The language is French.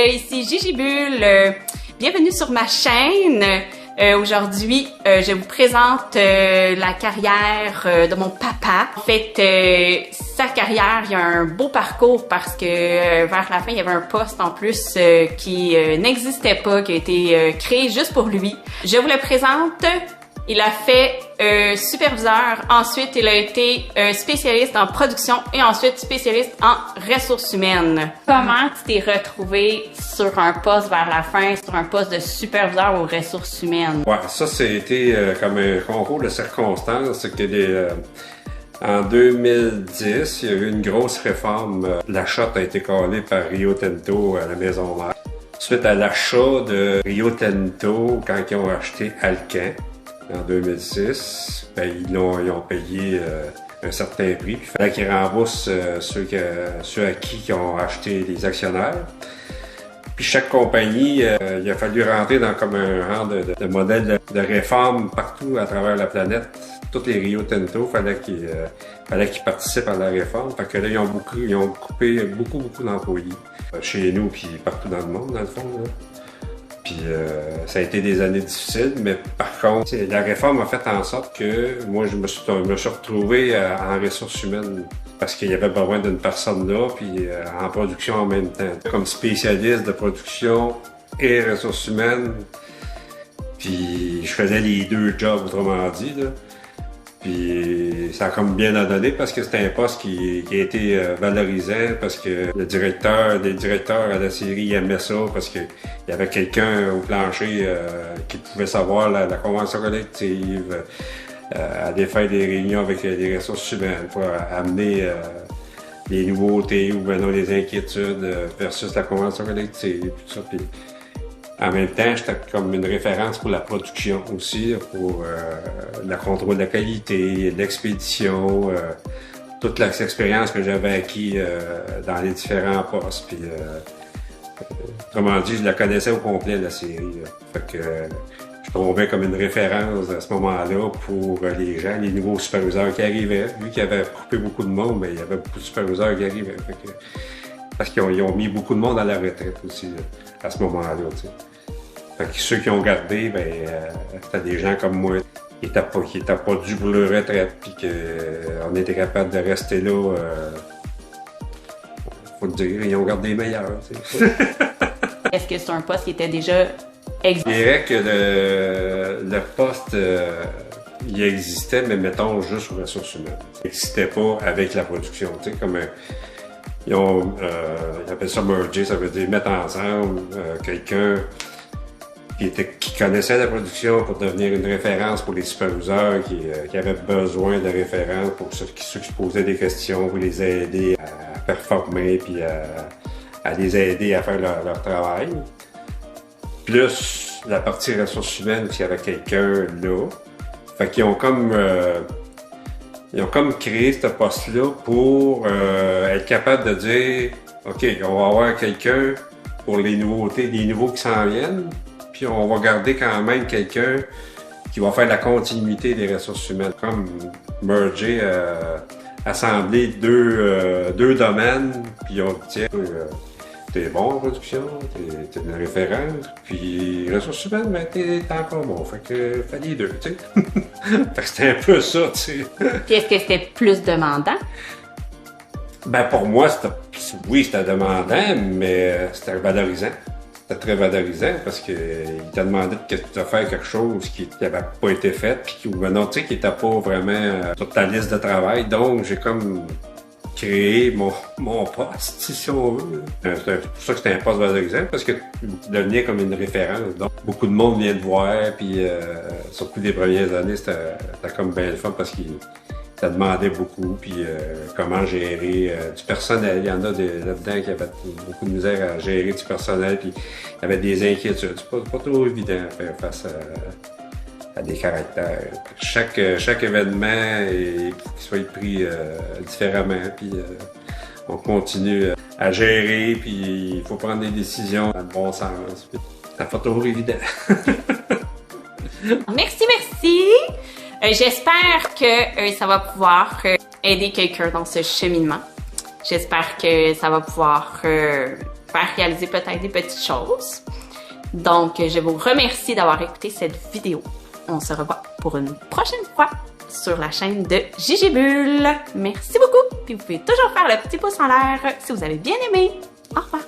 ici Gigi Bulle. Bienvenue sur ma chaîne. Aujourd'hui, je vous présente la carrière de mon papa. En fait, sa carrière, il y a un beau parcours parce que vers la fin, il y avait un poste en plus qui n'existait pas, qui a été créé juste pour lui. Je vous le présente. Il a fait superviseur, ensuite il a été spécialiste en production et ensuite spécialiste en ressources humaines. Comment tu t'es retrouvé sur un poste vers la fin, sur un poste de superviseur aux ressources humaines? Ouais, ça été comme un concours de circonstances. C'est que en 2010, il y a eu une grosse réforme. L'achat a été collé par Rio Tinto à la Maison Mère. Suite à l'achat de Rio Tinto, quand ils ont acheté Alcan, en 2006, ben, ils ont payé un certain prix. Il fallait qu'ils remboursent ceux à qui ils ont acheté les actionnaires. Puis chaque compagnie, il a fallu rentrer dans comme un genre de modèle de réforme partout à travers la planète. Tous les Rio Tinto, fallait qu'ils participent à la réforme. Fait que là, ils ont coupé beaucoup d'employés. Chez nous, puis partout dans le monde, dans le fond. Là. Puis ça a été des années difficiles, mais par contre, la réforme a fait en sorte que moi, je me suis retrouvé en ressources humaines parce qu'il y avait besoin d'une personne là, puis en production en même temps. Comme spécialiste de production et ressources humaines, puis je faisais les deux jobs, autrement dit, là. Puis ça a comme bien donné parce que c'était un poste qui a été valorisant, parce que les directeurs à la série aimaient ça, parce qu'il y avait quelqu'un au plancher qui pouvait savoir la convention collective, aller faire des réunions avec les ressources humaines pour amener les nouveautés ou bien les inquiétudes versus la convention collective, tout ça. Puis, en même temps, j'étais comme une référence pour la production aussi, pour le contrôle de la qualité, l'expédition, toute l'expérience que j'avais acquis dans les différents postes. Puis, autrement dit, je la connaissais au complet, la série. Là. Fait que je trouvais comme une référence à ce moment-là pour les gens, les nouveaux superviseurs qui arrivaient. Vu qu'il avait coupé beaucoup de monde, mais il y avait beaucoup de superviseurs qui arrivaient. Fait que, parce qu'ils ont mis beaucoup de monde à la retraite aussi, là, à ce moment-là, tu sais. Fait que ceux qui ont gardé, ben, c'était des gens comme moi qui étaient pas dû pour leur retraite, puis qu'on était capable de rester là, faut le dire, ils ont gardé les meilleurs, tu sais. Est-ce que c'est un poste qui était déjà existant? Je dirais que le poste, il existait, mais mettons juste aux ressources humaines. Il n'existait pas avec la production, tu sais, comme ils appellent ça merger, ça veut dire mettre ensemble quelqu'un qui connaissait la production pour devenir une référence pour les superviseurs qui avaient besoin de références pour ceux qui se posaient des questions, pour les aider à performer puis à les aider à faire leur travail. Plus la partie ressources humaines, s'il y avait quelqu'un là. Fait qu'ils ont comme créé ce poste-là pour être capable de dire « OK, on va avoir quelqu'un pour les nouveautés, les nouveaux qui s'en viennent, puis on va garder quand même quelqu'un qui va faire la continuité des ressources humaines. » Comme merger, assembler deux domaines, puis on dit « Tiens, t'es bon en production, t'es une référence, puis ressources humaines, ben t'es encore bon. Fait que fais les deux, tu sais. » Fait que c'était un peu ça, tu sais. Puis est-ce que c'était plus demandant? Ben pour moi, c'était demandant, mais c'était valorisant. C'était très valorisant parce qu'il t'a demandé de faire quelque chose qui n'avait pas été fait, puis ou ben non, tu sais, qui n'était pas vraiment sur ta liste de travail. Donc j'ai comme créé mon poste, si on veut. C'est pour ça que c'était un poste valorisant, parce que tu devenais comme une référence. Donc, beaucoup de monde vient te voir, puis surtout les premières années, c'était comme bien le fun, parce qu'il t'a demandé beaucoup, puis comment gérer du personnel. Il y en a là-dedans qui avaient beaucoup de misère à gérer du personnel, puis il y avait des inquiétudes. C'est pas trop évident à faire face à des caractères. Chaque événement, il faut qu'il soit pris différemment, puis on continue à gérer, puis il faut prendre des décisions dans le bon sens. C'est pas toujours évident. Merci. J'espère que ça va pouvoir aider quelqu'un dans ce cheminement. J'espère que ça va pouvoir faire réaliser peut-être des petites choses. Donc, je vous remercie d'avoir écouté cette vidéo. On se revoit pour une prochaine fois sur la chaîne de Gigi Bulle. Merci beaucoup! Puis vous pouvez toujours faire le petit pouce en l'air si vous avez bien aimé. Au revoir!